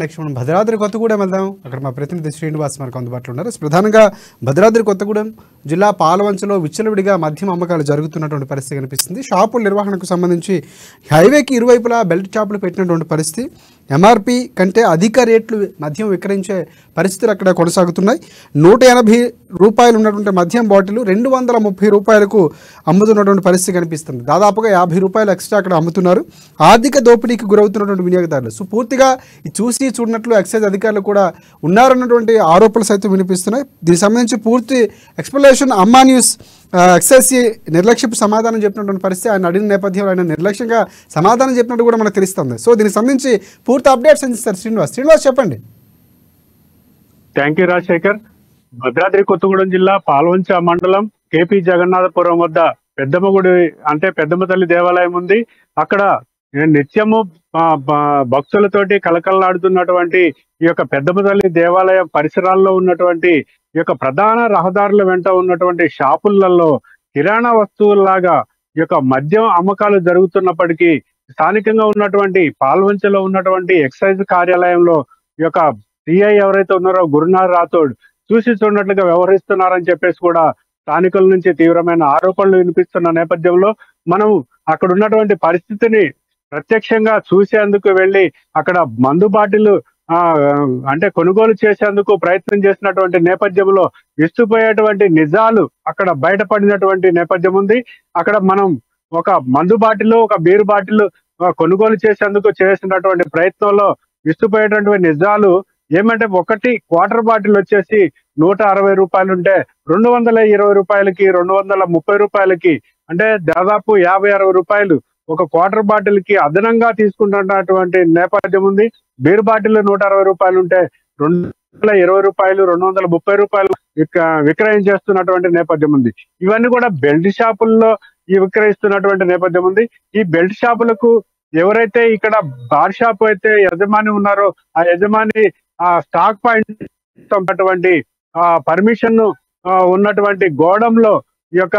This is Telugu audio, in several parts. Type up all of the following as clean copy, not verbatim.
నెక్స్ట్ మనం భద్రాద్రి కొత్తగూడెం వెళ్దాం. అక్కడ మా ప్రతినిధి శ్రీనివాస్ మనకు అందుబాటులో ఉన్నారు. ప్రధానంగా భద్రాద్రి కొత్తగూడెం జిల్లా పాలవంచలో విచ్చలవిడిగా మద్యం అమ్మకాలు జరుగుతున్నటువంటి పరిస్థితి కనిపిస్తుంది. షాపుల నిర్వహణకు సంబంధించి హైవేకి ఇరువైపులా బెల్ట్ షాపులు పెట్టినటువంటి పరిస్థితి. ఎంఆర్పి కంటే అధిక రేట్లు మద్యం విక్రయించే పరిస్థితులు అక్కడ కొనసాగుతున్నాయి. 180 రూపాయలు ఉన్నటువంటి మద్యం బాటిల్ 230 రూపాయలకు అమ్ముతున్నటువంటి పరిస్థితి కనిపిస్తుంది. దాదాపుగా 50 రూపాయలు ఎక్స్ట్రా అక్కడ అమ్ముతున్నారు. ఆర్థిక దోపిడీకి గురవుతున్నటువంటి వినియోగదారులు. సో పూర్తిగా చూసి చూడనట్లు ఎక్సైజ్ అధికారులు కూడా ఉన్నారన్నటువంటి ఆరోపణలు సైతం వినిపిస్తున్నాయి. దీనికి సంబంధించి పూర్తి ఎక్స్ప్లెనేషన్ అమ్మా న్యూస్ ఎక్సైజ్ నిర్లక్ష్యపు సమాధానం చెప్పినటువంటి పరిస్థితి. ఆయన అడిగిన నేపథ్యంలో ఆయన నిర్లక్ష్యంగా సమాధానం చెప్పినట్టు కూడా మనకు తెలుస్తుంది. సో దీనికి సంబంధించి పూర్తి అప్డేట్స్ అందిస్తారు శ్రీనివాస్ చెప్పండి. Thank you Rajasekhar. భద్రాద్రి కొత్తగూడెం జిల్లా పాల్వంచ మండలం కేపీ జగన్నాథపురం వద్ద పెద్దమ్మ గుడి అంటే పెద్దమ్మ తల్లి దేవాలయం ఉంది. అక్కడ నిత్యము భక్తులతోటి కలకలలాడుతున్నటువంటి ఈ యొక్క పెద్దమ్మ తల్లి దేవాలయ పరిసరాల్లో ఉన్నటువంటి ఈ యొక్క ప్రధాన రహదారుల వెంట ఉన్నటువంటి షాపులలో కిరాణా వస్తువుల్లాగా ఈ యొక్క మద్యం అమ్మకాలు జరుగుతున్నప్పటికీ స్థానికంగా ఉన్నటువంటి పాల్వంచలో ఉన్నటువంటి ఎక్సైజ్ కార్యాలయంలో ఈ యొక్క సిఐ ఎవరైతే ఉన్నారో గురునాథ్ రాథోడ్ చూసి చూడనట్లుగా వ్యవహరిస్తున్నారని చెప్పేసి కూడా స్థానికుల నుంచి తీవ్రమైన ఆరోపణలు వినిపిస్తున్న నేపథ్యంలో మనం అక్కడ ఉన్నటువంటి పరిస్థితిని ప్రత్యక్షంగా చూసేందుకు వెళ్ళి అక్కడ మందు బాటిల్ అంటే కొనుగోలు చేసేందుకు ప్రయత్నం చేసినటువంటి నేపథ్యంలో విస్తుపోయేటువంటి నిజాలు అక్కడ బయటపడినటువంటి నేపథ్యం ఉంది. అక్కడ మనం ఒక మందు బాటిల్ ఒక బీరు బాటిల్ కొనుగోలు చేసేందుకు చేసినటువంటి ప్రయత్నంలో విస్తుపోయేటువంటి నిజాలు ఏమంటే ఒకటి క్వార్టర్ బాటిల్ వచ్చేసి 160 రూపాయలు ఉంటే 220 రూపాయలకి 230 రూపాయలకి అంటే దాదాపు 50-60 రూపాయలు ఒక క్వార్టర్ బాటిల్ కి అదనంగా తీసుకుంటున్నటువంటి నేపథ్యం ఉంది. బీర్ బాటిల్ 160 రూపాయలు ఉంటే 220 రూపాయలు 230 రూపాయలు విక్రయం చేస్తున్నటువంటి నేపథ్యం ఉంది. ఇవన్నీ కూడా బెల్ట్ షాపుల్లో విక్రయిస్తున్నటువంటి నేపథ్యం ఉంది. ఈ బెల్ట్ షాపులకు ఎవరైతే ఇక్కడ బార్ షాప్ అయితే యజమాని ఉన్నారో ఆ యజమాని ఆ స్టాక్ పాయింట్ ఉన్నటువంటి పర్మిషన్ ఉన్నటువంటి గోడంలో ఈ యొక్క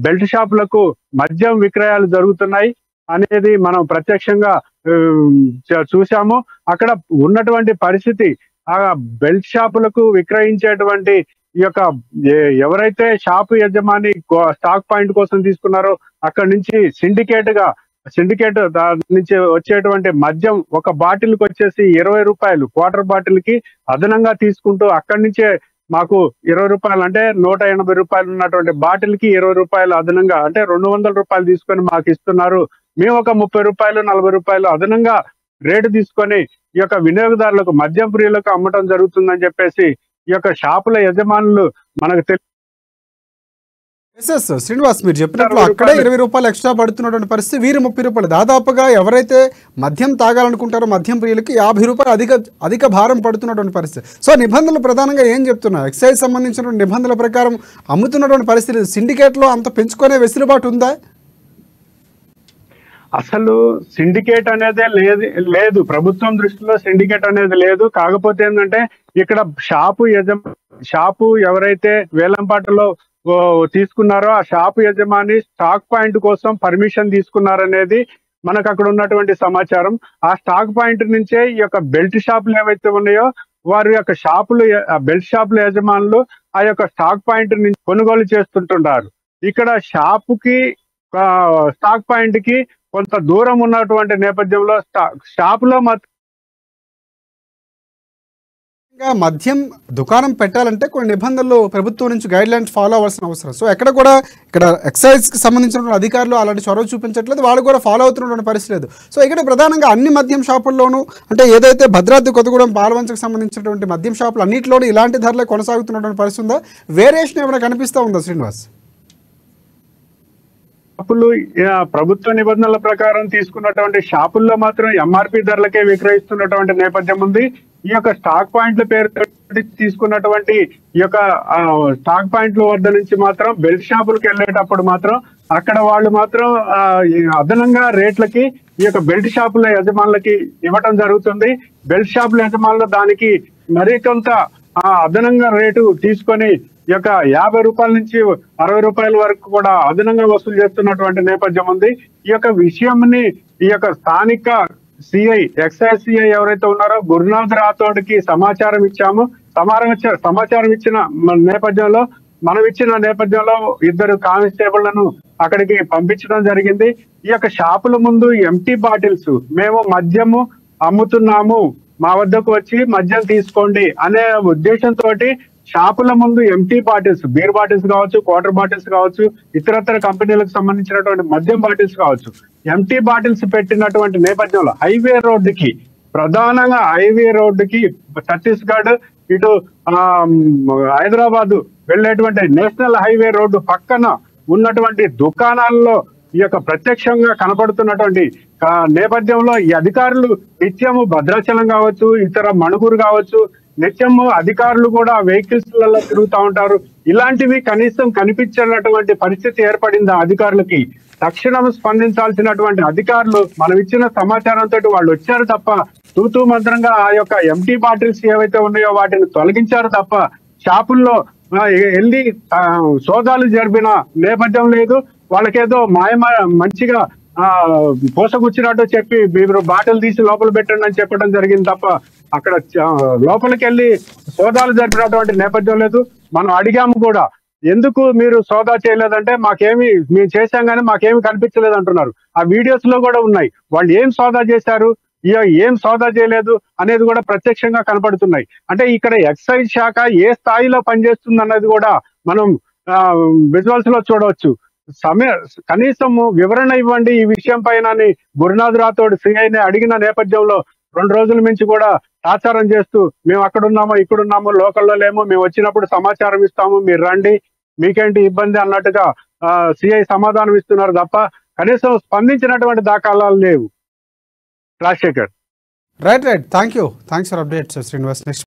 బెల్ట్ షాపులకు మద్యం విక్రయాలు జరుగుతున్నాయి అనేది మనం ప్రత్యక్షంగా చూసాము. అక్కడ ఉన్నటువంటి పరిస్థితి ఆ బెల్ట్ షాపులకు విక్రయించేటువంటి ఈ యొక్క ఎవరైతే షాపు యజమాని స్టాక్ పాయింట్ కోసం తీసుకున్నారో అక్కడ నుంచి సిండికేట్ నుంచి వచ్చేటువంటి మద్యం ఒక బాటిల్ కి వచ్చేసి 20 రూపాయలు క్వార్టర్ బాటిల్ కి అదనంగా తీసుకుంటూ అక్కడి నుంచే మాకు 20 రూపాయలు అంటే 180 రూపాయలు ఉన్నటువంటి బాటిల్ కి 20 రూపాయలు అదనంగా అంటే 200 రూపాయలు తీసుకొని మాకు ఇస్తున్నారు. మేము ఒక 30 రూపాయలు 40 రూపాయలు అదనంగా రేటు తీసుకొని ఈ యొక్క వినియోగదారులకు మద్యం ప్రియులకు అమ్మటం జరుగుతుందని చెప్పేసి ఈ యొక్క షాపుల యజమానులు మనకు శ్రీనివాస్ మీరు చెప్పినట్లు అక్కడే 20 రూపాయలు ఎక్స్ట్రా పడుతున్నటువంటి పరిస్థితి. వీరు 30 రూపాయలు దాదాపుగా ఎవరైతే మద్యం తాగాలనుకుంటారో మద్యం ప్రియులకి 50 రూపాయలు అధిక భారం పడుతున్నటువంటి పరిస్థితి. సో నిబంధనలు ప్రధానంగా ఏం చెప్తున్నారు? ఎక్సైజ్ సంబంధించినటువంటి నిబంధనల ప్రకారం అమ్ముతున్నటువంటి పరిస్థితి సిండికేట్ లో అంత పెంచుకునే వెసులుబాటు ఉందా? అసలు సిండికేట్ అనేది లేదు. ప్రభుత్వం దృష్టిలో సిండికేట్ అనేది లేదు. కాకపోతే ఏంటంటే ఇక్కడ షాపు ఎవరైతే వేలంపాటలో తీసుకున్నారో ఆ షాపు యజమాని స్టాక్ పాయింట్ కోసం పర్మిషన్ తీసుకున్నారనేది మనకు అక్కడ ఉన్నటువంటి సమాచారం. ఆ స్టాక్ పాయింట్ నుంచే ఈ యొక్క బెల్ట్ షాపులు ఏవైతే ఉన్నాయో వారి యొక్క బెల్ట్ షాపుల యజమానులు ఆ యొక్క స్టాక్ పాయింట్ నుంచి కొనుగోలు చేస్తుంటున్నారు. ఇక్కడ షాపుకి స్టాక్ పాయింట్ కి కొంత దూరం ఉన్నటువంటి నేపథ్యంలో షాపులో మద్యం దుకాణం పెట్టాలంటే కొన్ని నిబంధనలు ప్రభుత్వం నుంచి గైడ్ లైన్స్ ఫాలో అవ్వాల్సిన అవసరం. సో ఎక్కడ కూడా ఇక్కడ ఎక్సైజ్ కి సంబంధించిన అధికారులు అలాంటి చొరవ చూపించట్లేదు, వాళ్ళు కూడా ఫాలో అవుతున్నటువంటి పరిస్థితి లేదు. సో ఇక్కడ ప్రధానంగా అన్ని మద్యం షాపుల్లోనూ అంటే ఏదైతే భద్రాద్రి కొత్తగూడెం పాల్వంచకు సంబంధించినటువంటి మద్యం షాపులు అన్నింటిలోనూ ఇలాంటి ధరలే కొనసాగుతున్నటువంటి పరిస్థితి ఉందా? వేరియేషన్ ఏమైనా కనిపిస్తూ ఉందా శ్రీనివాస్? షాపులు ప్రభుత్వ నిబంధనల ప్రకారం తీసుకున్నటువంటి షాపుల్లో మాత్రం ఎంఆర్పి ధరలకే విక్రయిస్తున్నటువంటి నేపథ్యం ఉంది. ఈ యొక్క స్టాక్ పాయింట్ల పేరు తీసుకున్నటువంటి ఈ యొక్క స్టాక్ పాయింట్ల వద్ద నుంచి మాత్రం బెల్ట్ షాపులకు వెళ్ళేటప్పుడు మాత్రం అక్కడ వాళ్ళు మాత్రం అదనంగా రేట్లకి ఈ యొక్క బెల్ట్ షాపుల యజమానులకి ఇవ్వటం జరుగుతుంది. బెల్ట్ షాపుల యజమానులు దానికి మరికొంత అదనంగా రేటు తీసుకొని ఈ యొక్క 50 రూపాయల నుంచి 60 రూపాయల వరకు కూడా అదనంగా వసూలు చేస్తున్నటువంటి నేపథ్యం ఉంది. ఈ యొక్క విషయంని ఈ యొక్క స్థానిక సిఐ ఎక్సైజ్ సిఐ ఎవరైతే ఉన్నారో గురునాథ్ రాథోడ్కి సమాచారం ఇచ్చాము. సమాచారం ఇచ్చిన నేపథ్యంలో ఇద్దరు కానిస్టేబుళ్లను అక్కడికి పంపించడం జరిగింది. ఈ యొక్క షాపుల ముందు ఎంటీ బాటిల్స్, మేము మద్యము అమ్ముతున్నాము, మా వద్దకు వచ్చి మద్యం తీసుకోండి అనే ఉద్దేశంతో షాపుల ముందు ఎంటీ బాటిల్స్, బీర్ బాటిల్స్ కావచ్చు, క్వార్టర్ బాటిల్స్ కావచ్చు, ఇతరత్ర కంపెనీలకు సంబంధించినటువంటి మద్యం బాటిల్స్ కావచ్చు, ఎంటీ బాటిల్స్ పెట్టినటువంటి నేపథ్యంలో ప్రధానంగా హైవే రోడ్డుకి ఛత్తీస్గఢ్ ఇటు హైదరాబాద్ వెళ్ళేటువంటి నేషనల్ హైవే రోడ్డు పక్కన ఉన్నటువంటి దుకాణాల్లో ఈ యొక్క ప్రత్యక్షంగా కనపడుతున్నటువంటి నేపథ్యంలో ఈ అధికారులు నిత్యము భద్రాచలం కావచ్చు, ఇతర మణుగూరు కావచ్చు, నిత్యము అధికారులు కూడా వెహికల్స్ లలో తిరుగుతూ ఉంటారు. ఇలాంటివి కనీసం కనిపించినటువంటి పరిస్థితి ఏర్పడింది. అధికారులకి తక్షణం స్పందించాల్సినటువంటి అధికారులు మనం ఇచ్చిన సమాచారంతో వాళ్ళు వచ్చారు తప్ప తూతూ మంత్రంగా ఆ యొక్క ఎంటీ బాటిల్స్ ఏవైతే ఉన్నాయో వాటిని తొలగించారు తప్ప షాపుల్లో వెళ్ళి సోదాలు జరిపిన నేపథ్యం లేదు. వాళ్ళకేదో మంచిగా పోసగుచ్చినట్టు చెప్పి మీరు బాటిల్ తీసి లోపల పెట్టండి అని చెప్పడం జరిగింది తప్ప అక్కడ లోపలికి వెళ్ళి సోదాలు జరిపినటువంటి నేపథ్యం లేదు. మనం అడిగాము కూడా, ఎందుకు మీరు సోదా చేయలేదంటే మేము చేశాం కానీ మాకేమి కనిపించలేదు అంటున్నారు. ఆ వీడియోస్ లో కూడా ఉన్నాయి. వాళ్ళు ఏం సోదా చేశారు, ఏం సోదా చేయలేదు అనేది కూడా ప్రత్యక్షంగా కనపడుతున్నాయి. అంటే ఇక్కడ ఎక్సైజ్ శాఖ ఏ స్థాయిలో పనిచేస్తుంది అన్నది కూడా మనం విజువల్స్ లో చూడవచ్చు. కనీసం వివరణ ఇవ్వండి ఈ విషయం పైన గురునాథ్ రాథోడ్ సిఐని అడిగిన నేపథ్యంలో 2 రోజుల నుంచి కూడా తాచారం చేస్తూ మేము అక్కడున్నామో ఇక్కడున్నామో లోకల్లో లేమో, మేము వచ్చినప్పుడు సమాచారం ఇస్తాము, మీరు రండి, మీకేంటి ఇబ్బంది అన్నట్టుగా సిఐ సమాధానం ఇస్తున్నారు తప్ప కనీసం స్పందించినటువంటి దాఖలాలు లేవు. Rajasekhar. Right. Thanks for updates Srinivas. Next